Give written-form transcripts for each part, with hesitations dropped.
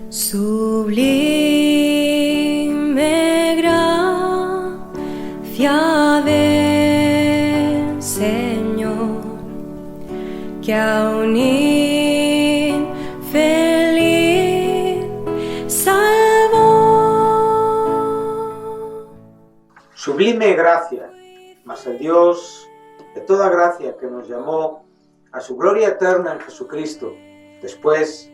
Sublime gracia del Señor, que a un infeliz salvó. Sublime gracia, mas el Dios de toda gracia que nos llamó a su gloria eterna en Jesucristo, después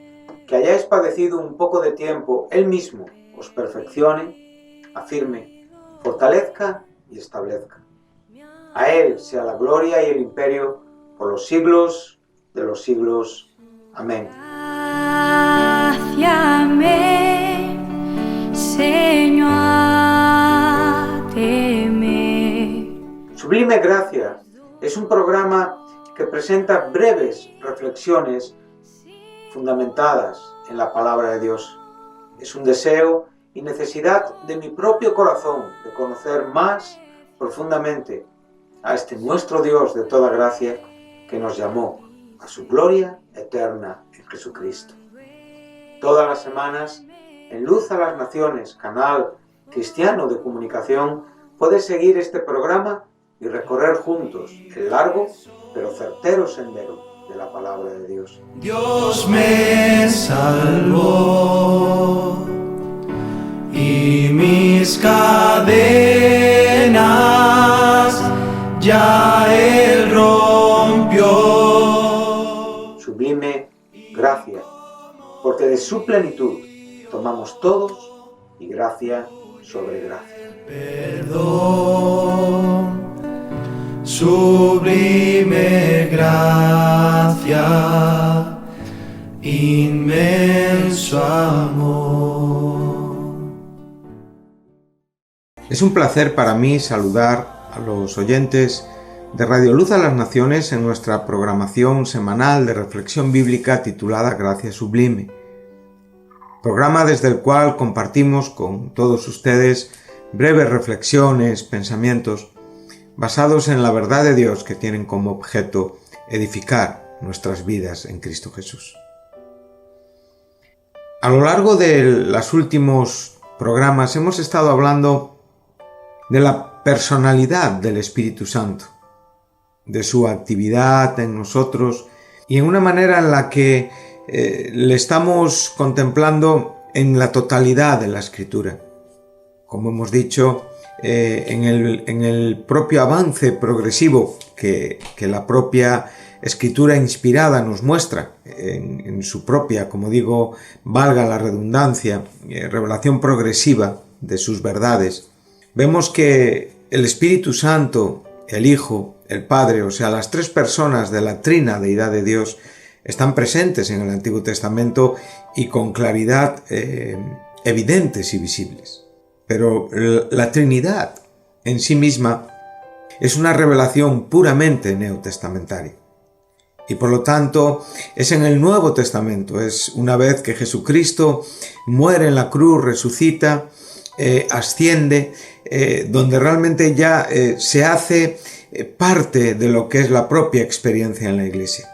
que hayáis padecido un poco de tiempo, Él mismo os perfeccione, afirme, fortalezca y establezca. A Él sea la gloria y el imperio por los siglos de los siglos. Amén. Gracia me enseñó a temer. Sublime Gracia es un programa que presenta breves reflexiones fundamentadas en la palabra de Dios. Es un deseo y necesidad de mi propio corazón de conocer más profundamente a este nuestro Dios de toda gracia que nos llamó a su gloria eterna en Jesucristo. Todas las semanas, en Luz a las Naciones, canal cristiano de comunicación, puedes seguir este programa y recorrer juntos el largo pero certero sendero de la palabra de Dios. Dios me salvó y mis cadenas ya Él rompió. Sublime gracia, porque de su plenitud tomamos todos y gracia sobre gracia. Perdón, sublime gracia, inmenso amor. Es un placer para mí saludar a los oyentes de Radio Luz a las Naciones en nuestra programación semanal de reflexión bíblica titulada Gracia Sublime, programa desde el cual compartimos con todos ustedes breves reflexiones, pensamientos basados en la verdad de Dios que tienen como objeto edificar nuestras vidas en Cristo Jesús. A lo largo de los últimos programas hemos estado hablando de la personalidad del Espíritu Santo, de su actividad en nosotros y en una manera en la que le estamos contemplando en la totalidad de la Escritura. Como hemos dicho, en el propio avance progresivo que la propia Escritura inspirada nos muestra, en su propia, como digo, valga la redundancia, revelación progresiva de sus verdades, vemos que el Espíritu Santo, el Hijo, el Padre, o sea, las tres personas de la trina deidad de Dios, están presentes en el Antiguo Testamento y con claridad evidentes y visibles. Pero la Trinidad en sí misma es una revelación puramente neotestamentaria. Y por lo tanto es en el Nuevo Testamento, es una vez que Jesucristo muere en la cruz, resucita, asciende, donde realmente ya se hace parte de lo que es la propia experiencia en la Iglesia.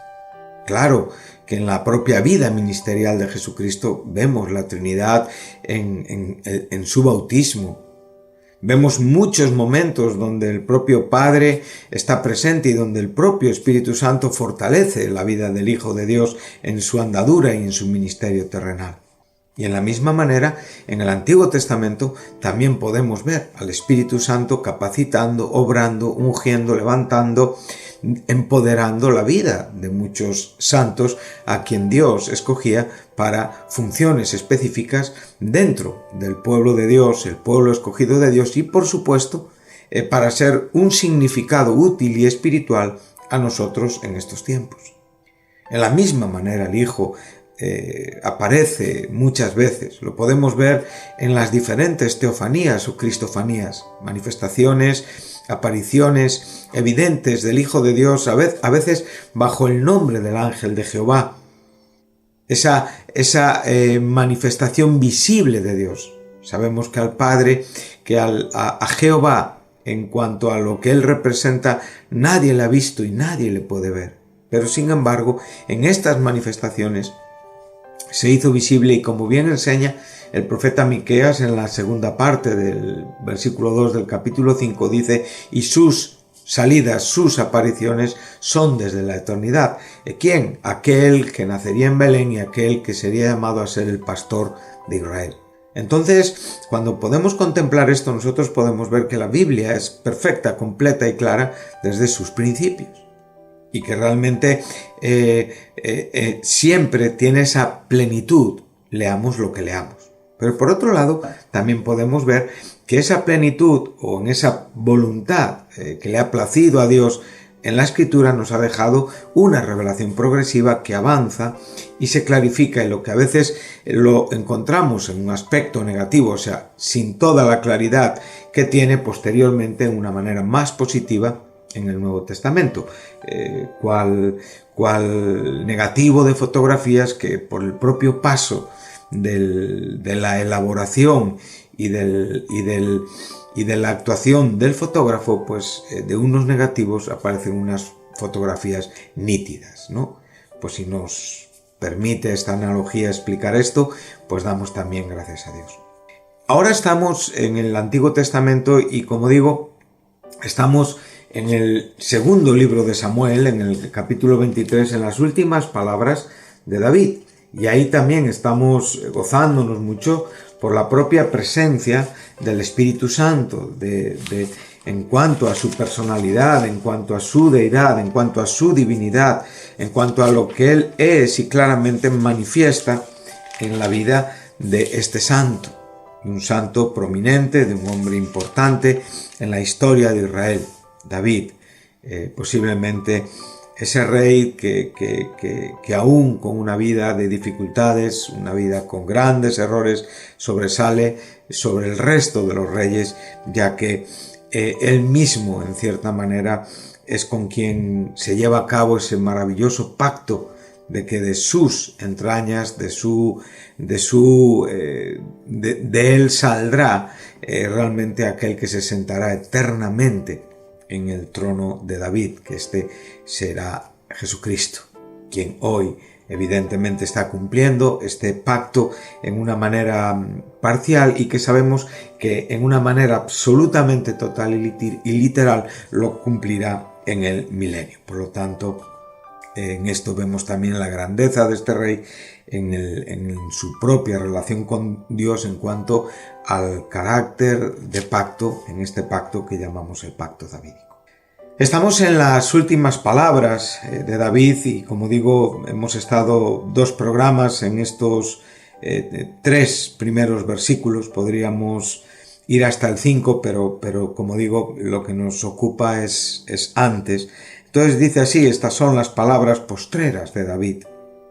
Claro que en la propia vida ministerial de Jesucristo vemos la Trinidad en su bautismo. Vemos muchos momentos donde el propio Padre está presente y donde el propio Espíritu Santo fortalece la vida del Hijo de Dios en su andadura y en su ministerio terrenal. Y en la misma manera, en el Antiguo Testamento también podemos ver al Espíritu Santo capacitando, obrando, ungiendo, levantando, empoderando la vida de muchos santos a quien Dios escogía para funciones específicas dentro del pueblo de Dios, el pueblo escogido de Dios y, por supuesto, para ser un significado útil y espiritual a nosotros en estos tiempos. En la misma manera el Hijo aparece muchas veces, lo podemos ver en las diferentes teofanías o cristofanías, manifestaciones, apariciones evidentes del Hijo de Dios, a veces bajo el nombre del ángel de Jehová. Esa manifestación visible de Dios. Sabemos que al Padre, que a Jehová, en cuanto a lo que Él representa, nadie le ha visto y nadie le puede ver. Pero sin embargo, en estas manifestaciones se hizo visible, y como bien enseña el profeta Miqueas en la segunda parte del versículo 2 del capítulo 5, dice: y sus salidas, sus apariciones son desde la eternidad. ¿Quién? Aquel que nacería en Belén y aquel que sería llamado a ser el pastor de Israel. Entonces, cuando podemos contemplar esto, nosotros podemos ver que la Biblia es perfecta, completa y clara desde sus principios, y que realmente siempre tiene esa plenitud, leamos lo que leamos. Pero por otro lado, también podemos ver que esa plenitud, o en esa voluntad que le ha placido a Dios en la Escritura, nos ha dejado una revelación progresiva que avanza y se clarifica, y lo que a veces lo encontramos en un aspecto negativo, o sea, sin toda la claridad que tiene, posteriormente en una manera más positiva en el Nuevo Testamento, cual negativo de fotografías que por el propio paso de la elaboración y de la actuación del fotógrafo, pues de unos negativos aparecen unas fotografías nítidas, ¿no? Pues si nos permite esta analogía explicar esto, pues damos también gracias a Dios. Ahora estamos en el Antiguo Testamento y, como digo, estamos en el segundo libro de Samuel, en el capítulo 23, en las últimas palabras de David. Y ahí también estamos gozándonos mucho por la propia presencia del Espíritu Santo, en cuanto a su personalidad, en cuanto a su deidad, en cuanto a su divinidad, en cuanto a lo que Él es y claramente manifiesta en la vida de este santo, un santo prominente, de un hombre importante en la historia de Israel, David, posiblemente ese rey que aún con una vida de dificultades, una vida con grandes errores, sobresale sobre el resto de los reyes, ya que él mismo, en cierta manera, es con quien se lleva a cabo ese maravilloso pacto de que de sus entrañas, de él saldrá realmente aquel que se sentará eternamente en el trono de David, que este será Jesucristo, quien hoy evidentemente está cumpliendo este pacto en una manera parcial, y que sabemos que en una manera absolutamente total y literal lo cumplirá en el milenio. Por lo tanto, en esto vemos también la grandeza de este rey en su propia relación con Dios en cuanto al carácter de pacto, en este pacto que llamamos el pacto davídico. Estamos en las últimas palabras de David y, como digo, hemos estado 2 programas en estos 3 primeros versículos. Podríamos ir hasta el 5, pero como digo, lo que nos ocupa es antes. Entonces dice así: estas son las palabras postreras de David.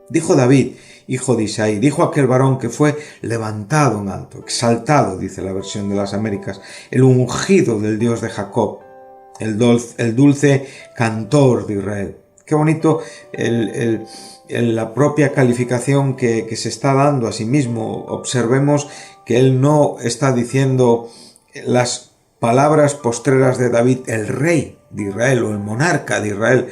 Dijo David, hijo de Isaí, dijo aquel varón que fue levantado en alto, exaltado, dice la versión de las Américas, el ungido del Dios de Jacob, el dulce cantor de Israel. Qué bonito la propia calificación que se está dando a sí mismo. Observemos que él no está diciendo las palabras postreras de David, el rey de Israel o el monarca de Israel.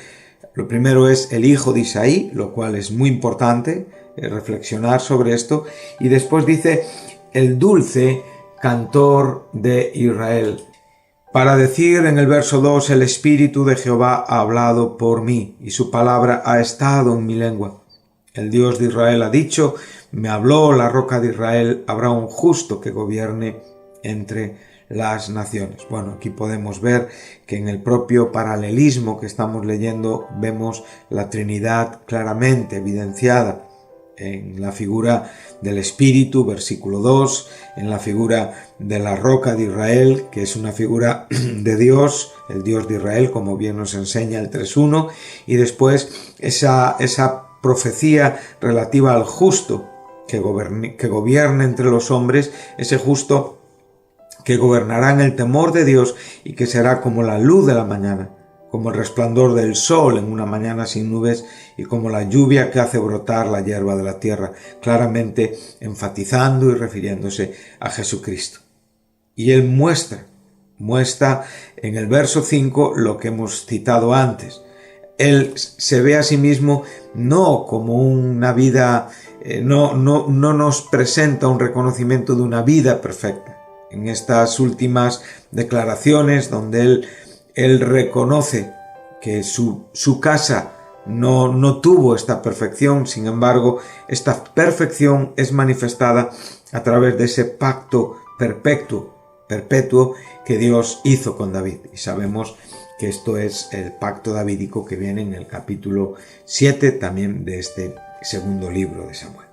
Lo primero es el hijo de Isaí, lo cual es muy importante reflexionar sobre esto. Y después dice el dulce cantor de Israel. Para decir en el verso 2, el Espíritu de Jehová ha hablado por mí, y su palabra ha estado en mi lengua. El Dios de Israel ha dicho, me habló la roca de Israel, habrá un justo que gobierne entre las naciones. Bueno, aquí podemos ver que en el propio paralelismo que estamos leyendo vemos la Trinidad claramente evidenciada en la figura del Espíritu, versículo 2, en la figura de la roca de Israel, que es una figura de Dios, el Dios de Israel, como bien nos enseña el 3.1, y después esa profecía relativa al justo que gobierne entre los hombres, ese justo que gobernará en el temor de Dios y que será como la luz de la mañana, como el resplandor del sol en una mañana sin nubes y como la lluvia que hace brotar la hierba de la tierra, claramente enfatizando y refiriéndose a Jesucristo. Y él muestra en el verso 5 lo que hemos citado antes. Él se ve a sí mismo no como una vida no nos presenta un reconocimiento de una vida perfecta. En estas últimas declaraciones, donde él reconoce que su casa no tuvo esta perfección, sin embargo, esta perfección es manifestada a través de ese pacto perpetuo que Dios hizo con David. Y sabemos que esto es el pacto davídico que viene en el capítulo 7 también de este segundo libro de Samuel.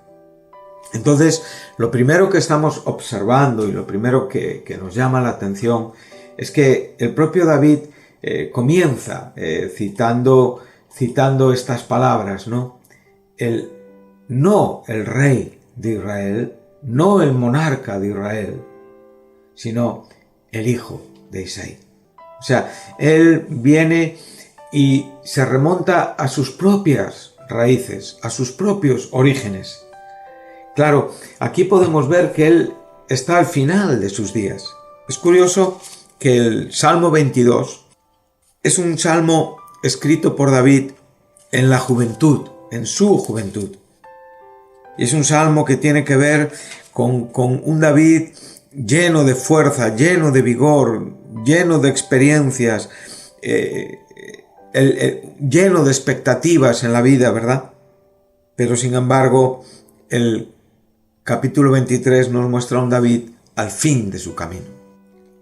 Entonces, lo primero que estamos observando y lo primero que nos llama la atención es que el propio David comienza citando estas palabras, ¿no? El rey de Israel, no el monarca de Israel, sino el hijo de Isaí. O sea, él viene y se remonta a sus propias raíces, a sus propios orígenes. Claro, aquí podemos ver que él está al final de sus días. Es curioso que el Salmo 22 es un salmo escrito por David en la juventud, en su juventud. Y es un salmo que tiene que ver con un David lleno de fuerza, lleno de vigor, lleno de experiencias, lleno de expectativas en la vida, ¿verdad? Pero sin embargo, el capítulo 23 nos muestra a un David al fin de su camino,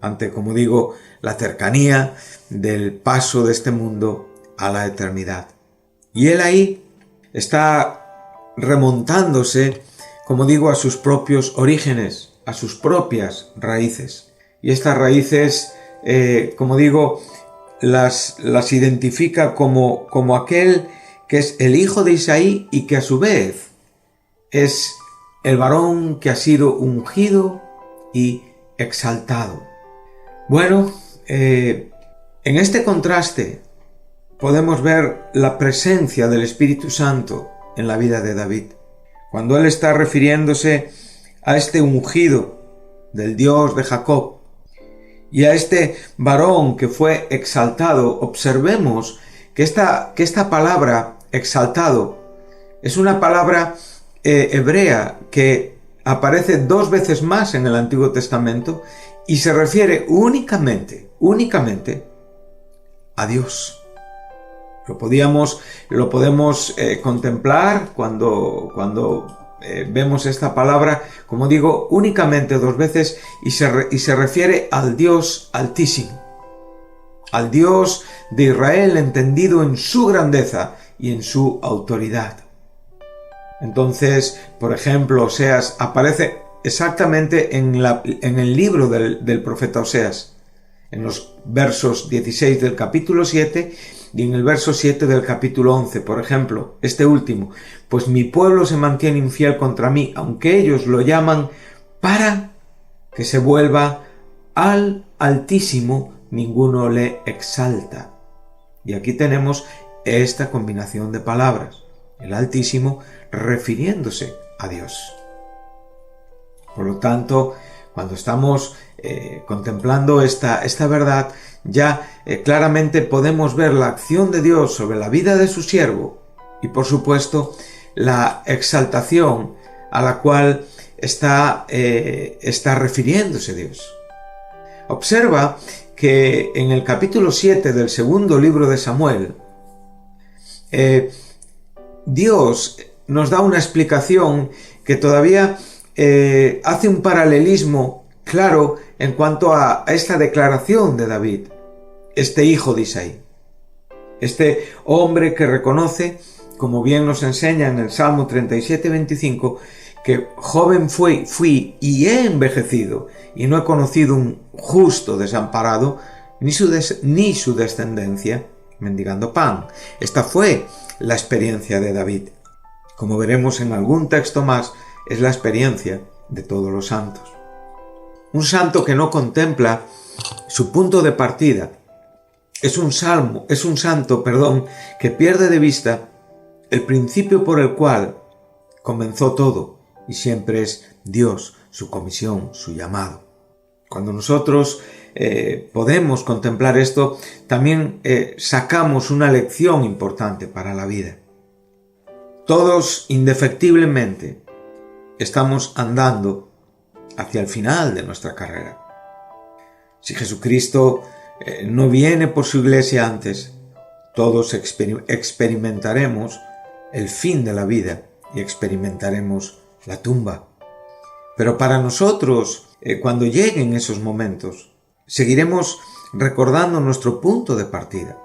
ante, como digo, la cercanía del paso de este mundo a la eternidad. Y él ahí está remontándose, como digo, a sus propios orígenes, a sus propias raíces. Y estas raíces, como digo, las identifica como aquel que es el hijo de Isaí y que a su vez es el varón que ha sido ungido y exaltado. Bueno, en este contraste podemos ver la presencia del Espíritu Santo en la vida de David. Cuando él está refiriéndose a este ungido del Dios de Jacob y a este varón que fue exaltado, observemos que esta palabra exaltado es una palabra hebrea que aparece 2 veces más en el Antiguo Testamento y se refiere únicamente a Dios. Lo podemos contemplar cuando vemos esta palabra, como digo, únicamente 2 veces y se refiere al Dios Altísimo, al Dios de Israel entendido en su grandeza y en su autoridad. Entonces, por ejemplo, Oseas aparece exactamente en el libro del profeta Oseas, en los versos 16 del capítulo 7 y en el verso 7 del capítulo 11. Por ejemplo, este último: pues mi pueblo se mantiene infiel contra mí, aunque ellos lo llaman para que se vuelva al Altísimo, ninguno le exalta. Y aquí tenemos esta combinación de palabras, el Altísimo refiriéndose a Dios. Por lo tanto, cuando estamos contemplando esta verdad, ya claramente podemos ver la acción de Dios sobre la vida de su siervo y, por supuesto, la exaltación a la cual está refiriéndose Dios. Observa que en el capítulo 7 del segundo libro de Samuel, Dios nos da una explicación que todavía hace un paralelismo claro en cuanto a esta declaración de David, este hijo de Isaí, este hombre que reconoce, como bien nos enseña en el Salmo 37:25, que joven fui y he envejecido y no he conocido un justo desamparado ni su descendencia mendigando pan. Esta fue la experiencia de David. Como veremos en algún texto más, es la experiencia de todos los santos. Un santo que no contempla su punto de partida es un santo, que pierde de vista el principio por el cual comenzó todo, y siempre es Dios, su comisión, su llamado. Cuando nosotros podemos contemplar esto, también sacamos una lección importante para la vida. Todos, indefectiblemente, estamos andando hacia el final de nuestra carrera. Si Jesucristo no viene por su iglesia antes, todos experimentaremos el fin de la vida y experimentaremos la tumba. Pero para nosotros, cuando lleguen esos momentos, seguiremos recordando nuestro punto de partida,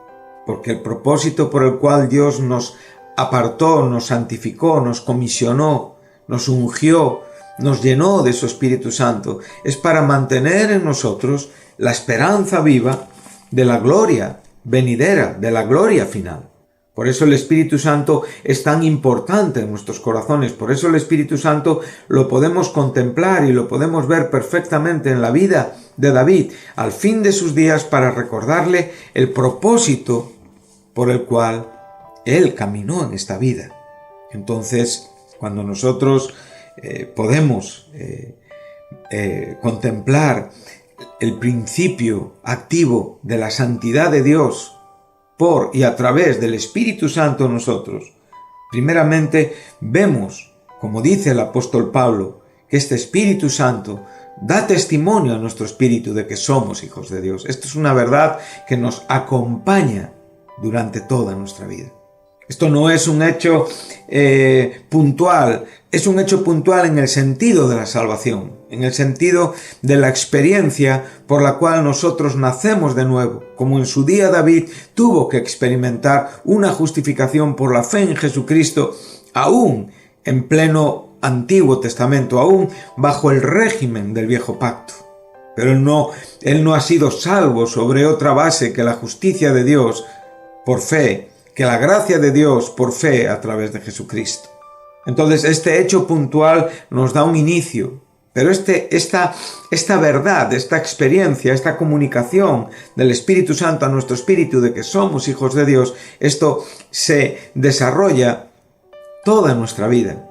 porque el propósito por el cual Dios nos apartó, nos santificó, nos comisionó, nos ungió, nos llenó de su Espíritu Santo, es para mantener en nosotros la esperanza viva de la gloria venidera, de la gloria final. Por eso el Espíritu Santo es tan importante en nuestros corazones, por eso el Espíritu Santo lo podemos contemplar y lo podemos ver perfectamente en la vida de David, al fin de sus días, para recordarle el propósito por el cual él caminó en esta vida. Entonces, cuando nosotros podemos contemplar el principio activo de la santidad de Dios por y a través del Espíritu Santo en nosotros, primeramente vemos, como dice el apóstol Pablo, que este Espíritu Santo da testimonio a nuestro espíritu de que somos hijos de Dios. Esto es una verdad que nos acompaña durante toda nuestra vida. Esto no es un hecho puntual, es un hecho puntual en el sentido de la salvación, en el sentido de la experiencia por la cual nosotros nacemos de nuevo, como en su día David tuvo que experimentar una justificación por la fe en Jesucristo, aún en pleno Antiguo Testamento, aún bajo el régimen del Viejo Pacto. Pero él no ha sido salvo sobre otra base que la justicia de Dios por fe, que la gracia de Dios por fe a través de Jesucristo. Entonces, este hecho puntual nos da un inicio, pero esta verdad, esta experiencia, esta comunicación del Espíritu Santo a nuestro espíritu de que somos hijos de Dios, esto se desarrolla toda nuestra vida,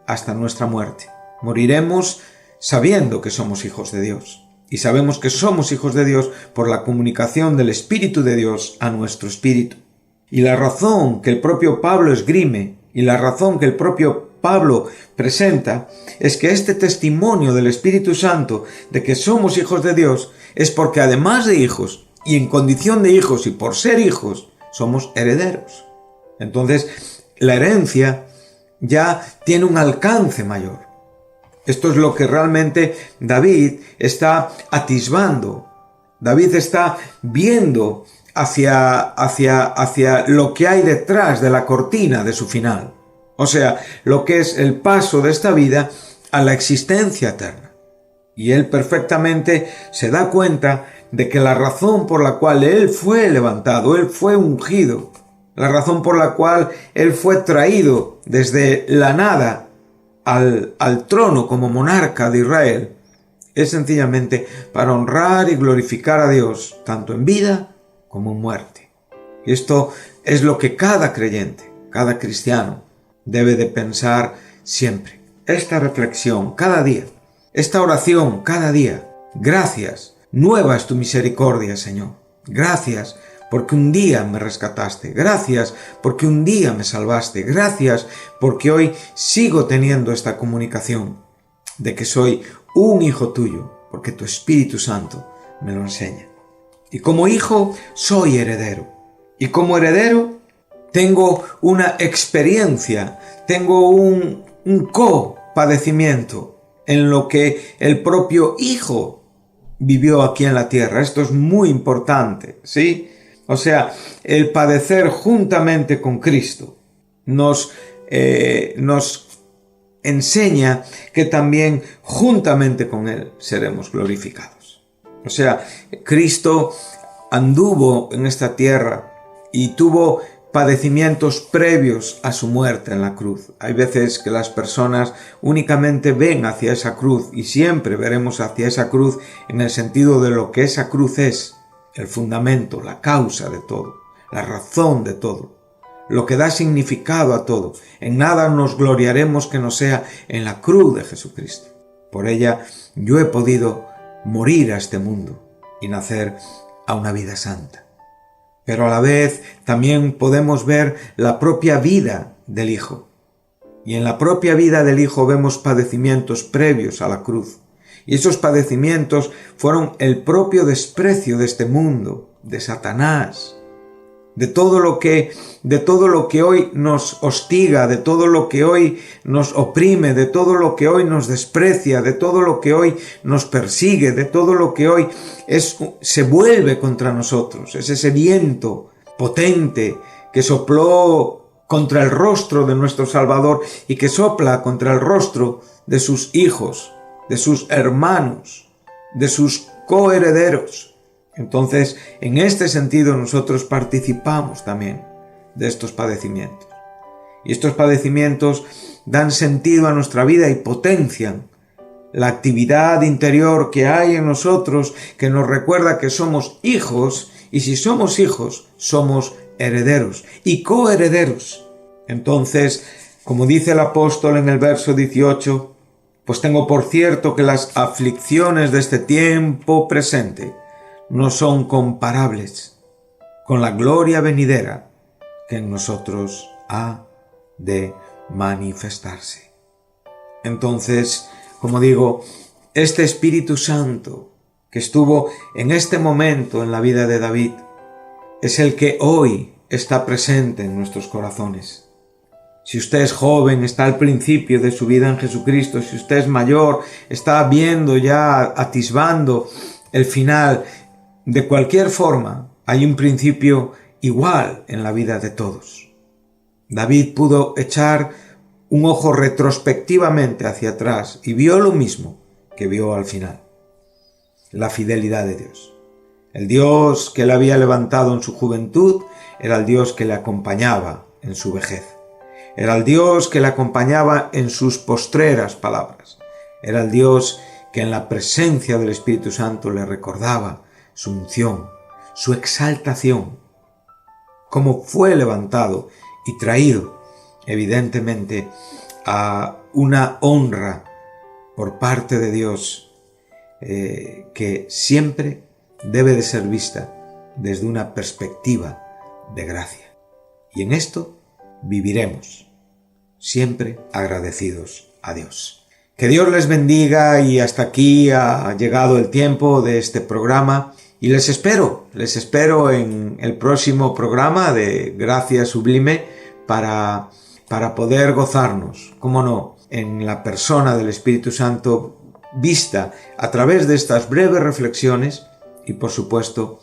hasta nuestra muerte. Moriremos sabiendo que somos hijos de Dios. Y sabemos que somos hijos de Dios por la comunicación del Espíritu de Dios a nuestro espíritu. Y la razón que el propio Pablo esgrime y la razón que el propio Pablo presenta es que este testimonio del Espíritu Santo de que somos hijos de Dios es porque además de hijos y en condición de hijos y por ser hijos somos herederos. Entonces la herencia ya tiene un alcance mayor. Esto es lo que realmente David está atisbando. David está viendo hacia lo que hay detrás de la cortina de su final. O sea, lo que es el paso de esta vida a la existencia eterna. Y él perfectamente se da cuenta de que la razón por la cual él fue levantado, él fue ungido, la razón por la cual él fue traído desde la nada al trono como monarca de Israel, es sencillamente para honrar y glorificar a Dios, tanto en vida como en muerte. Y esto es lo que cada creyente, cada cristiano, debe de pensar siempre. Esta reflexión cada día, esta oración cada día. Gracias, nueva es tu misericordia, Señor. Gracias porque un día me rescataste. Gracias porque un día me salvaste. Gracias porque hoy sigo teniendo esta comunicación de que soy un hijo tuyo, porque tu Espíritu Santo me lo enseña. Y como hijo soy heredero. Y como heredero tengo una experiencia, tengo un copadecimiento en lo que el propio hijo vivió aquí en la tierra. Esto es muy importante, ¿sí? O sea, el padecer juntamente con Cristo nos enseña que también juntamente con Él seremos glorificados. O sea, Cristo anduvo en esta tierra y tuvo padecimientos previos a su muerte en la cruz. Hay veces que las personas únicamente ven hacia esa cruz y siempre veremos hacia esa cruz en el sentido de lo que esa cruz es, el fundamento, la causa de todo, la razón de todo, lo que da significado a todo. En nada nos gloriaremos que no sea en la cruz de Jesucristo. Por ella yo he podido morir a este mundo y nacer a una vida santa. Pero a la vez también podemos ver la propia vida del Hijo. Y en la propia vida del Hijo vemos padecimientos previos a la cruz. Y esos padecimientos fueron el propio desprecio de este mundo, de Satanás, de todo lo que hoy nos hostiga, de todo lo que hoy nos oprime, de todo lo que hoy nos desprecia, de todo lo que hoy nos persigue, de todo lo que hoy se vuelve contra nosotros. Es ese viento potente que sopló contra el rostro de nuestro Salvador y que sopla contra el rostro de sus hijos, de sus hermanos, de sus coherederos. Entonces, en este sentido, nosotros participamos también de estos padecimientos. Y estos padecimientos dan sentido a nuestra vida y potencian la actividad interior que hay en nosotros, que nos recuerda que somos hijos, y si somos hijos, somos herederos y coherederos. Entonces, como dice el apóstol en el verso 18, pues tengo por cierto que las aflicciones de este tiempo presente no son comparables con la gloria venidera que en nosotros ha de manifestarse. Entonces, como digo, este Espíritu Santo que estuvo en este momento en la vida de David es el que hoy está presente en nuestros corazones. Si usted es joven, está al principio de su vida en Jesucristo. Si usted es mayor, está viendo ya, atisbando el final. De cualquier forma, hay un principio igual en la vida de todos. David pudo echar un ojo retrospectivamente hacia atrás y vio lo mismo que vio al final. La fidelidad de Dios. El Dios que le había levantado en su juventud era el Dios que le acompañaba en su vejez. Era el Dios que le acompañaba en sus postreras palabras. Era el Dios que en la presencia del Espíritu Santo le recordaba su unción, su exaltación, cómo fue levantado y traído, evidentemente, a una honra por parte de Dios que siempre debe de ser vista desde una perspectiva de gracia. Y en esto viviremos, siempre agradecidos a Dios. Que Dios les bendiga y hasta aquí ha llegado el tiempo de este programa. Y les espero en el próximo programa de Gracia Sublime para poder gozarnos, cómo no, en la persona del Espíritu Santo vista a través de estas breves reflexiones y, por supuesto,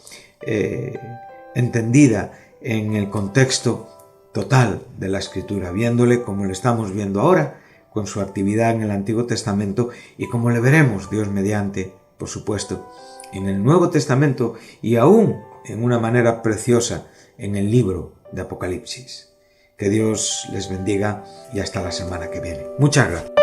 entendida en el contexto total de la Escritura, viéndole como le estamos viendo ahora, con su actividad en el Antiguo Testamento y como le veremos, Dios mediante, por supuesto, en el Nuevo Testamento y aún en una manera preciosa en el libro de Apocalipsis. Que Dios les bendiga y hasta la semana que viene. Muchas gracias.